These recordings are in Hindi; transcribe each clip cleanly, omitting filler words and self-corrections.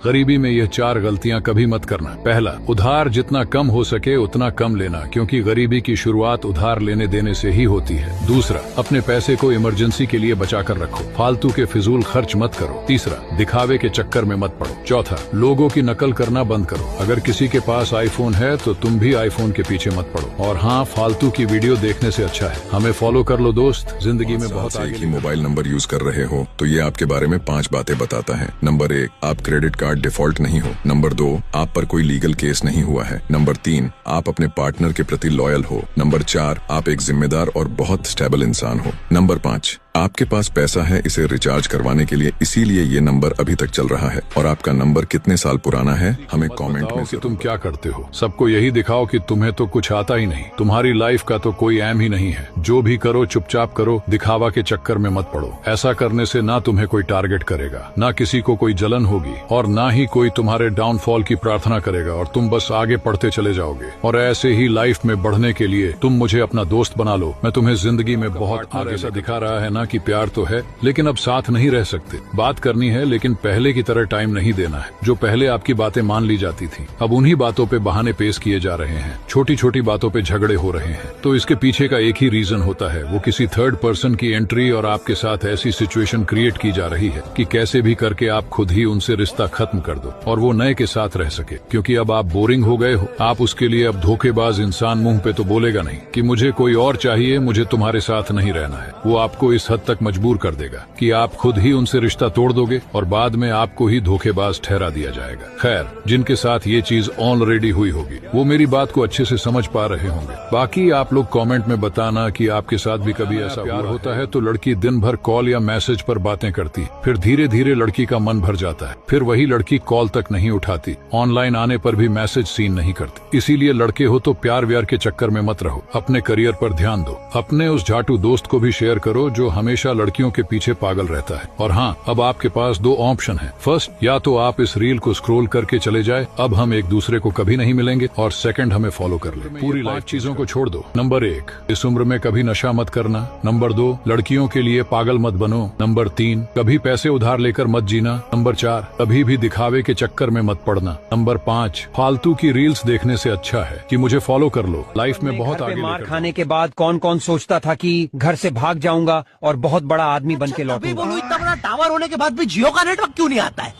गरीबी में यह 4 गलतियां कभी मत करना। पहला, उधार जितना कम हो सके उतना कम लेना, क्योंकि गरीबी की शुरुआत उधार लेने देने से ही होती है। दूसरा, अपने पैसे को इमरजेंसी के लिए बचा कर रखो, फालतू के फिजूल खर्च मत करो। तीसरा, दिखावे के चक्कर में मत पड़ो। चौथा, लोगों की नकल करना बंद करो। अगर किसी के पास आईफोन है तो तुम भी आईफोन के पीछे मत पड़ो। और हाँ, फालतू की वीडियो देखने से अच्छा है हमें फॉलो कर लो दोस्त, जिंदगी में बहुत आगे। मोबाइल नंबर यूज कर रहे हो तो ये आपके बारे में 5 बातें बताता है। नंबर 1, आप क्रेडिट कार्ड डिफॉल्ट नहीं हो। नंबर 2, आप पर कोई लीगल केस नहीं हुआ है। नंबर 3, आप अपने पार्टनर के प्रति लॉयल हो। नंबर 4, आप एक जिम्मेदार और बहुत स्टेबल इंसान हो। नंबर 5, आपके पास पैसा है इसे रिचार्ज करवाने के लिए, इसीलिए ये नंबर अभी तक चल रहा है। और आपका नंबर कितने साल पुराना है हमें कमेंट में कि तुम क्या करते हो। सबको यही दिखाओ कि तुम्हें तो कुछ आता ही नहीं, तुम्हारी लाइफ का तो कोई एम ही नहीं है। जो भी करो चुपचाप करो, दिखावा के चक्कर में मत पड़ो। ऐसा करने से ना तुम्हें कोई टारगेट करेगा, ना किसी को कोई जलन होगी, और ना ही कोई तुम्हारे डाउनफॉल की प्रार्थना करेगा, और तुम बस आगे बढ़ते चले जाओगे। और ऐसे ही लाइफ में बढ़ने के लिए तुम मुझे अपना दोस्त बना लो। मैं तुम्हें जिंदगी में बहुत आगे ऐसा दिखा रहा है ना कि प्यार तो है लेकिन अब साथ नहीं रह सकते। बात करनी है लेकिन पहले की तरह टाइम नहीं देना है। जो पहले आपकी बातें मान ली जाती थी, अब उन्हीं बातों पे बहाने पेश किए जा रहे हैं। छोटी छोटी बातों पे झगड़े हो रहे हैं। तो इसके पीछे का एक ही रीजन होता है, वो किसी थर्ड पर्सन की एंट्री और आपके साथ ऐसी सिचुएशन क्रिएट की जा रही है कि कैसे भी करके आप खुद ही उनसे रिश्ता खत्म कर दो और वो नए के साथ रह सके। क्योंकि अब आप बोरिंग हो गए हो। आप उसके लिए अब धोखेबाज इंसान मुंह पे तो बोलेगा नहीं कि मुझे कोई और चाहिए, मुझे तुम्हारे साथ नहीं रहना है। वो आपको इस हद तक मजबूर कर देगा कि आप खुद ही उनसे रिश्ता तोड़ दोगे और बाद में आपको ही धोखेबाज ठहरा दिया जाएगा। खैर, जिनके साथ ये चीज ऑलरेडी हुई होगी वो मेरी बात को अच्छे से समझ पा रहे होंगे। बाकी आप लोग कमेंट में बताना कि आपके साथ भी कभी ऐसा प्यार होता है तो लड़की दिन भर कॉल या मैसेज पर बातें करती, फिर धीरे धीरे लड़की का मन भर जाता है, फिर वही लड़की कॉल तक नहीं उठाती, ऑनलाइन आने पर भी मैसेज सीन नहीं करती। इसीलिए लड़के हो तो प्यार व्यार के चक्कर में मत रहो, अपने करियर पर ध्यान दो। अपने उस झाटू दोस्त को भी शेयर करो जो हमेशा लड़कियों के पीछे पागल रहता है। और हाँ, अब आपके पास 2 ऑप्शन है। फर्स्ट, या तो आप इस रील को स्क्रॉल करके चले जाए, अब हम एक दूसरे को कभी नहीं मिलेंगे, और सेकंड, हमें फॉलो कर ले। पूरी लाइफ चीजों को छोड़ दो। नंबर 1, इस उम्र में कभी नशा मत करना। नंबर 2, लड़कियों के लिए पागल मत बनो। नंबर 3, कभी पैसे उधार लेकर मत जीना। नंबर 4, कभी भी दिखावे के चक्कर में मत पड़ना। नंबर 5, फालतू की रील्स देखने से अच्छा है कि मुझे फॉलो कर लो, लाइफ में बहुत आगे। मार खाने के बाद कौन कौन सोचता था कि घर से भाग जाऊंगा और बहुत बड़ा आदमी बन के लौटूंगा। इतना बड़ा टावर होने के बाद भी जियो का नेटवर्क क्यों नहीं आता है?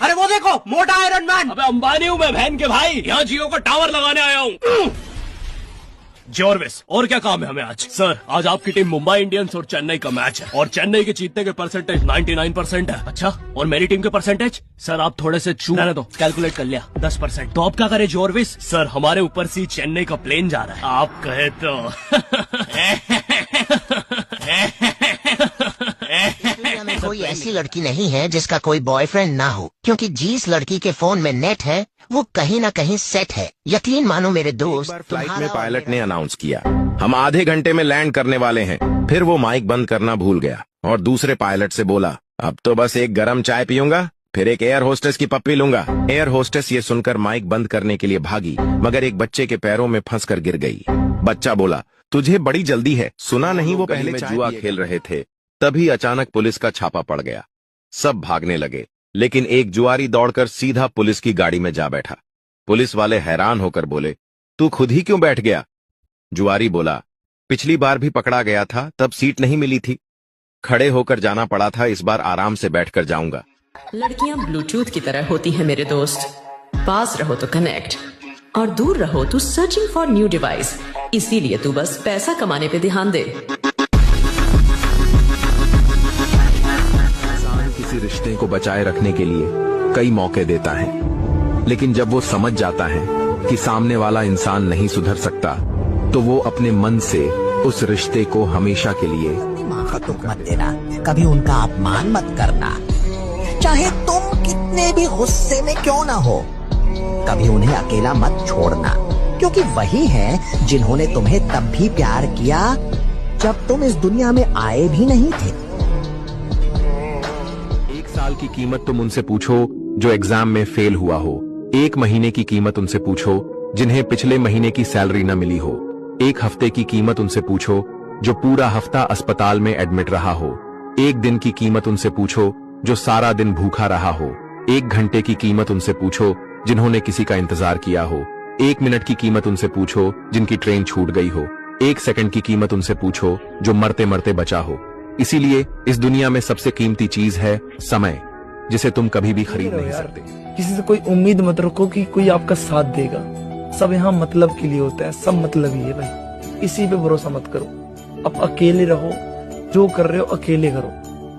अरे वो देखो, मोटा आयरन मैन। अबे अंबानी हूँ मैं बहन के भाई, यहाँ जियो का टावर लगाने आया हूँ। जॉर्विस, और क्या काम है हमें आज? सर, आज आपकी टीम मुंबई इंडियंस और चेन्नई का मैच है और चेन्नई के जीतने के परसेंटेज 99% है। अच्छा, और मेरी टीम के परसेंटेज? सर आप थोड़े से रहने दो, कैलकुलेट कर लिया 10%। तो आप क्या करें जॉर्विस? सर हमारे ऊपर से चेन्नई का प्लेन जा रहा है, आप कहे तो। में कोई ऐसी लड़की नहीं है जिसका कोई बॉयफ्रेंड ना हो, क्योंकि जिस लड़की के फोन में नेट है वो कहीं ना कहीं सेट है। यकीन मानो मेरे दोस्त। फ्लाइट में पायलट ने अनाउंस किया, हम आधे घंटे में लैंड करने वाले हैं। फिर वो माइक बंद करना भूल गया और दूसरे पायलट से बोला, अब तो बस एक गरम चाय पीऊंगा, फिर एक एयर होस्टेस की पप्पी लूंगा। एयर होस्टेस ये सुनकर माइक बंद करने के लिए भागी, मगर एक बच्चे के पैरों में फंसकर गिर गई। बच्चा बोला, तुझे बड़ी जल्दी है, सुना नहीं वो पहले जुआ खेल रहे थे। तभी अचानक पुलिस का छापा पड़ गया। सब भागने लगे, लेकिन एक जुआरी दौड़कर सीधा पुलिस की गाड़ी में जा बैठा। पुलिस वाले हैरान होकर बोले, तू खुद ही क्यों बैठ गया? जुआरी बोला, पिछली बार भी पकड़ा गया था, तब सीट नहीं मिली थी, खड़े होकर जाना पड़ा था, इस बार आराम से बैठकर जाऊंगा। लड़कियां ब्लूटूथ की तरह होती हैं मेरे दोस्त, पास रहो तो कनेक्ट और दूर रहो तो सर्चिंग फॉर न्यू डिवाइस। इसीलिए तू बस पैसा कमाने पे ध्यान दे। किसी रिश्ते को बचाए रखने के लिए कई मौके देता है, लेकिन जब वो समझ जाता है कि सामने वाला इंसान नहीं सुधर सकता, तो वो अपने मन से उस रिश्ते को हमेशा के लिए तुक मत देना, कभी उनका अपमान मत करना, चाहे तुम कितने भी गुस्से में क्यों ना हो। कभी उन्हें अकेला मत छोड़ना, क्योंकि वही हैं जिन्होंने तुम्हें तब भी प्यार किया जब तुम इस दुनिया में आए भी नहीं थे। साल की कीमत तुम उनसे पूछो जो एग्जाम में फेल हुआ हो। 1 महीने की कीमत उनसे पूछो जिन्हें पिछले महीने की सैलरी न मिली हो। 1 हफ्ते की कीमत उनसे पूछो जो पूरा हफ्ता अस्पताल में एडमिट रहा हो। 1 दिन की कीमत उनसे पूछो जो सारा दिन भूखा रहा हो। 1 घंटे की कीमत उनसे पूछो जिन्होंने किसी का इंतजार किया हो। 1 मिनट की कीमत उनसे पूछो जिनकी ट्रेन छूट गई हो। 1 सेकंड की कीमत उनसे पूछो जो मरते मरते बचा हो। इसीलिए इस दुनिया में सबसे कीमती चीज है समय, जिसे तुम कभी भी खरीद नहीं सकते। किसी से कोई उम्मीद मत रखो कि कोई आपका साथ देगा। सब यहाँ मतलब के लिए होता है, सब मतलब ही है भाई। किसी पे भरोसा मत करो। अब अकेले रहो, जो कर रहे हो अकेले करो।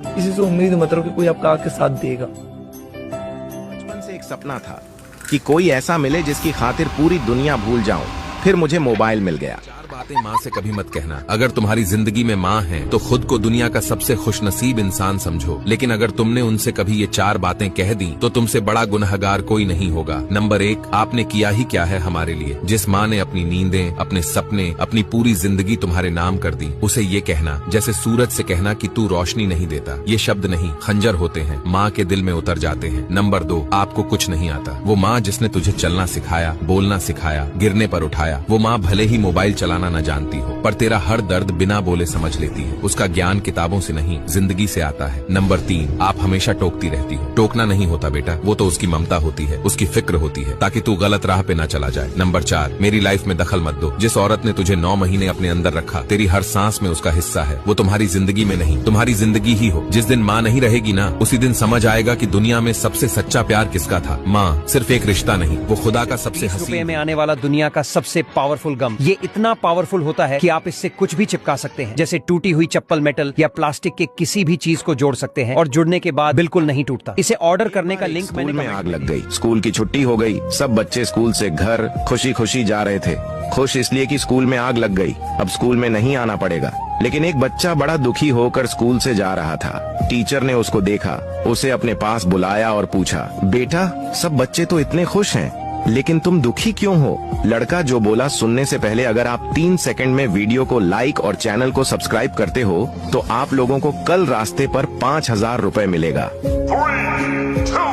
किसी से उम्मीद मत रखो कि कोई आपका आके साथ देगा। बचपन से एक सपना था कि कोई ऐसा मिले जिसकी खातिर पूरी दुनिया भूल जाऊं। फिर मुझे मोबाइल मिल गया। बातें माँ से कभी मत कहना। अगर तुम्हारी जिंदगी में माँ है तो खुद को दुनिया का सबसे खुशनसीब इंसान समझो। लेकिन अगर तुमने उनसे कभी ये 4 बातें कह दी तो तुमसे बड़ा गुनहगार कोई नहीं होगा। नंबर 1, आपने किया ही क्या है हमारे लिए। जिस माँ ने अपनी नींदें, अपने सपने, अपनी पूरी जिंदगी तुम्हारे नाम कर दी, उसे ये कहना जैसे सूरज से कहना कि तू रोशनी नहीं देता। ये शब्द नहीं, खंजर होते हैं, माँ के दिल में उतर जाते हैं। नंबर 2, आपको कुछ नहीं आता। वो माँ जिसने तुझे चलना सिखाया, बोलना सिखाया, गिरने पर उठाया। वो माँ भले ही मोबाइल चलाना न जानती हो, पर तेरा हर दर्द बिना बोले समझ लेती है। उसका ज्ञान किताबों से नहीं, जिंदगी से आता है। नंबर 3, आप हमेशा टोकती रहती हो। टोकना नहीं होता बेटा, वो तो उसकी ममता होती है, उसकी फिक्र होती है, ताकि तू गलत राह पे ना चला जाए। नंबर 4, मेरी लाइफ में दखल मत दो। जिस औरत ने तुझे 9 महीने अपने अंदर रखा, तेरी हर सांस में उसका हिस्सा है। वो तुम्हारी जिंदगी में नहीं, तुम्हारी जिंदगी ही हो। जिस दिन माँ नहीं रहेगी ना, उसी दिन समझ आएगा कि दुनिया में सबसे सच्चा प्यार किसका था। माँ सिर्फ एक रिश्ता नहीं, वो खुदा का सबसे 20 रुपए हसीन। में आने वाला दुनिया का सबसे पावरफुल गम। ये इतना पावरफुल होता है कि आप इससे कुछ भी चिपका सकते हैं, जैसे टूटी हुई चप्पल, मेटल या प्लास्टिक के किसी भी चीज को जोड़ सकते हैं और जुड़ने के बाद बिल्कुल नहीं टूटता। इसे ऑर्डर करने का लिंक स्कूल मैंने में आग लग गई। स्कूल की छुट्टी हो गई। सब बच्चे स्कूल से घर खुशी खुशी जा रहे थे। खुश इसलिए कि स्कूल में आग लग गई, अब स्कूल में नहीं आना पड़ेगा। लेकिन एक बच्चा बड़ा दुखी होकर स्कूल से जा रहा था। टीचर ने उसको देखा, उसे अपने पास बुलाया और पूछा, बेटा सब बच्चे तो इतने खुश हैं, लेकिन तुम दुखी क्यों हो? लड़का जो बोला सुनने से पहले अगर आप 3 सेकंड में वीडियो को लाइक और चैनल को सब्सक्राइब करते हो तो आप लोगों को कल रास्ते पर 5000 रुपए मिलेगा। 3, 2,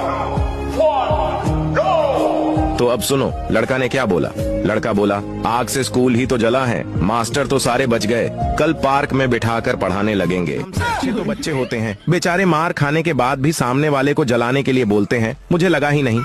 1, go! तो अब सुनो लड़का ने क्या बोला। लड़का बोला, आग से स्कूल ही तो जला है, मास्टर तो सारे बच गए, कल पार्क में बिठाकर पढ़ाने लगेंगे। हमसे अच्छे तो बच्चे होते हैं, बेचारे मार खाने के बाद भी सामने वाले को जलाने के लिए बोलते हैं। मुझे लगा ही नहीं।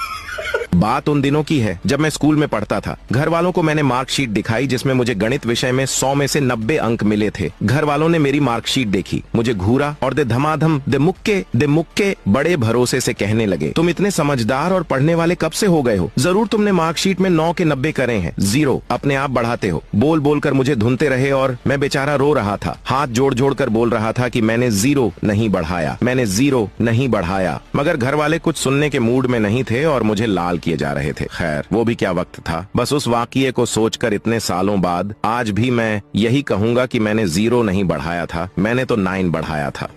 बात उन दिनों की है जब मैं स्कूल में पढ़ता था। घर वालों को मैंने मार्कशीट दिखाई जिसमें मुझे गणित विषय में 100 में से 90 अंक मिले थे। घर वालों ने मेरी मार्कशीट देखी, मुझे घूरा और दे धमाधम दे मुक्के बड़े भरोसे से कहने लगे, तुम इतने समझदार और पढ़ने वाले कब से हो गए हो? जरूर तुमने मार्कशीट में 9 के 90 करे हैं, 0 अपने आप बढ़ाते हो। बोल बोल कर मुझे धुनते रहे और मैं बेचारा रो रहा था, हाथ जोड़ जोड़ कर बोल रहा था कि मैंने 0 नहीं बढ़ाया, मैंने 0 नहीं बढ़ाया। मगर घर वाले कुछ सुनने के मूड में नहीं थे और मुझे लाल किए जा रहे थे। खैर वो भी क्या वक्त था। बस उस वाकये को सोचकर इतने सालों बाद आज भी मैं यही कहूंगा कि मैंने 0 नहीं बढ़ाया था, मैंने तो 9 बढ़ाया था।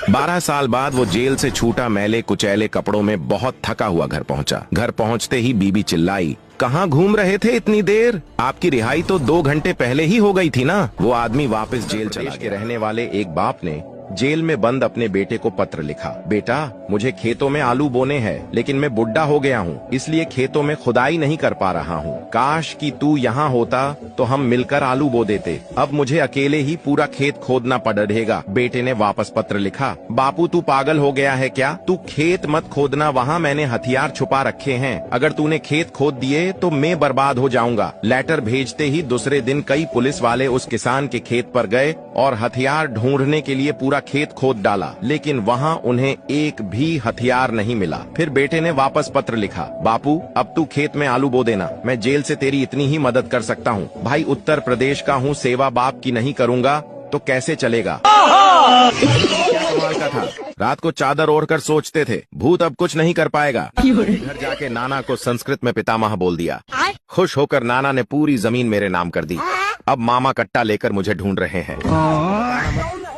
12 साल बाद वो जेल से छूटा मैले कुचैले कपड़ों में बहुत थका हुआ घर पहुंचा। घर पहुंचते ही बीबी चिल्लाई, कहाँ घूम रहे थे इतनी देर? आपकी रिहाई तो 2 घंटे पहले ही हो गई थी ना। वो आदमी वापस जेल चला गया। रहने वाले एक बाप ने जेल में बंद अपने बेटे को पत्र लिखा, बेटा मुझे खेतों में आलू बोने हैं, लेकिन मैं बुढ़ा हो गया हूँ, इसलिए खेतों में खुदाई नहीं कर पा रहा हूँ। काश कि तू यहाँ होता तो हम मिलकर आलू बो देते। अब मुझे अकेले ही पूरा खेत खोदना पड़ेगा। बेटे ने वापस पत्र लिखा, बापू तू पागल हो गया है क्या? तू खेत मत खोदना, वहाँ मैंने हथियार छुपा रखे हैं। अगर तूने खेत खोद दिए तो मैं बर्बाद हो जाऊंगा। लेटर भेजते ही दूसरे दिन कई पुलिस वाले उस किसान के खेत पर गए और हथियार ढूंढने के लिए पूरा खेत खोद डाला, लेकिन वहाँ उन्हें एक भी हथियार नहीं मिला। फिर बेटे ने वापस पत्र लिखा, बापू अब तू खेत में आलू बो देना, मैं जेल से तेरी इतनी ही मदद कर सकता हूँ। भाई उत्तर प्रदेश का हूँ, सेवा बाप की नहीं करूँगा तो कैसे चलेगा? क्या कमाल का था। रात को चादर ओढ़ कर सोचते थे भूत अब कुछ नहीं कर पाएगा। घर जाके नाना को संस्कृत में पितामह बोल दिया। खुश होकर नाना ने पूरी जमीन मेरे नाम कर दी। अब मामा कट्टा लेकर मुझे ढूंढ रहे हैं।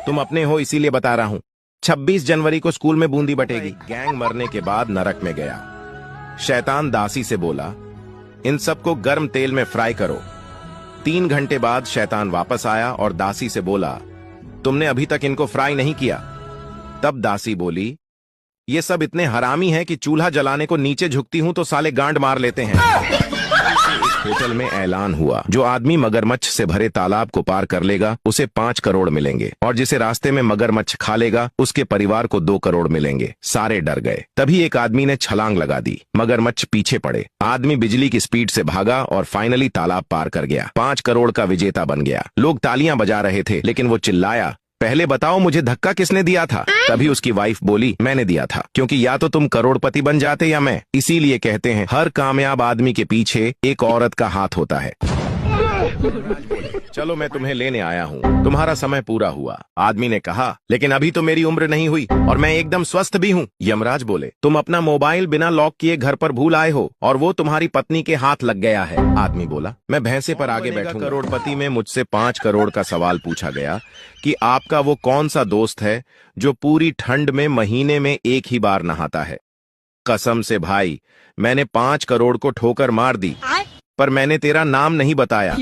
तुम अपने हो इसीलिए बता रहा हूँ। 26 जनवरी को स्कूल में बूंदी बटेगी। गैंग मरने के बाद नरक में गया। शैतान दासी से बोला, इन सबको गर्म तेल में फ्राई करो। 3 घंटे बाद शैतान वापस आया और दासी से बोला, तुमने अभी तक इनको फ्राई नहीं किया। तब दासी बोली, ये सब इतने हरामी हैं कि चूल्हा जलाने को नीचे झुकती हूं तो साले गांड मार लेते हैं। होटल में ऐलान हुआ, जो आदमी मगरमच्छ से भरे तालाब को पार कर लेगा उसे 5 करोड़ मिलेंगे, और जिसे रास्ते में मगरमच्छ खा लेगा उसके परिवार को 2 करोड़ मिलेंगे। सारे डर गए। तभी एक आदमी ने छलांग लगा दी। मगरमच्छ पीछे पड़े। आदमी बिजली की स्पीड से भागा और फाइनली तालाब पार कर गया। 5 करोड़ का विजेता बन गया। लोग तालियां बजा रहे थे, लेकिन वो चिल्लाया, पहले बताओ मुझे धक्का किसने दिया था? तभी उसकी वाइफ बोली, मैंने दिया था, क्योंकि या तो तुम करोड़पति बन जाते या मैं। इसीलिए कहते हैं हर कामयाब आदमी के पीछे एक औरत का हाथ होता है। चलो मैं तुम्हें लेने आया हूँ, तुम्हारा समय पूरा हुआ। आदमी ने कहा, लेकिन अभी तो मेरी उम्र नहीं हुई और मैं एकदम स्वस्थ भी हूँ। यमराज बोले, तुम अपना मोबाइल बिना लॉक किए घर पर भूल आए हो और वो तुम्हारी पत्नी के हाथ लग गया है। आदमी बोला, मैं भैंसे पर आगे बैठूंगा। करोड़पति में मुझसे 5 करोड़ का सवाल पूछा गया कि आपका वो कौन सा दोस्त है जो पूरी ठंड में महीने में एक ही बार नहाता है? कसम से भाई, मैंने 5 करोड़ को ठोकर मार दी, पर मैंने तेरा नाम नहीं बताया।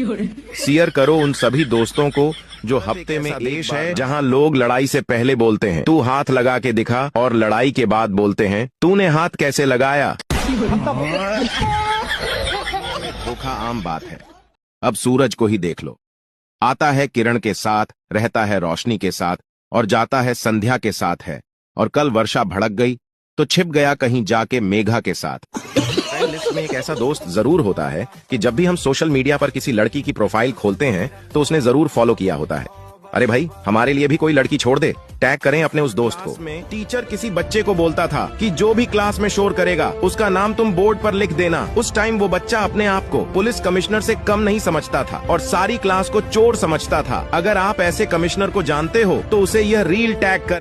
शेयर करो उन सभी दोस्तों को जो हफ्ते में देश है जहां लोग लड़ाई से पहले बोलते हैं तू हाथ लगा के दिखा, और लड़ाई के बाद बोलते हैं तूने हाथ कैसे लगाया। धोखा आम बात है। अब सूरज को ही देख लो, आता है किरण के साथ, रहता है रोशनी के साथ, और जाता है संध्या के साथ है। और कल वर्षा भड़क गई तो छिप गया कहीं जाके मेघा के साथ। लिस्ट में एक ऐसा दोस्त जरूर होता है कि जब भी हम सोशल मीडिया पर किसी लड़की की प्रोफाइल खोलते हैं तो उसने जरूर फॉलो किया होता है। अरे भाई, हमारे लिए भी कोई लड़की छोड़ दे, टैग करें अपने उस दोस्त को। टीचर किसी बच्चे को बोलता था कि जो भी क्लास में शोर करेगा उसका नाम तुम बोर्ड पर लिख देना। उस टाइम वो बच्चा अपने आप को पुलिस कमिश्नर से कम नहीं समझता था और सारी क्लास को चोर समझता था। अगर आप ऐसे कमिश्नर को जानते हो तो उसे यह रील टैग करें।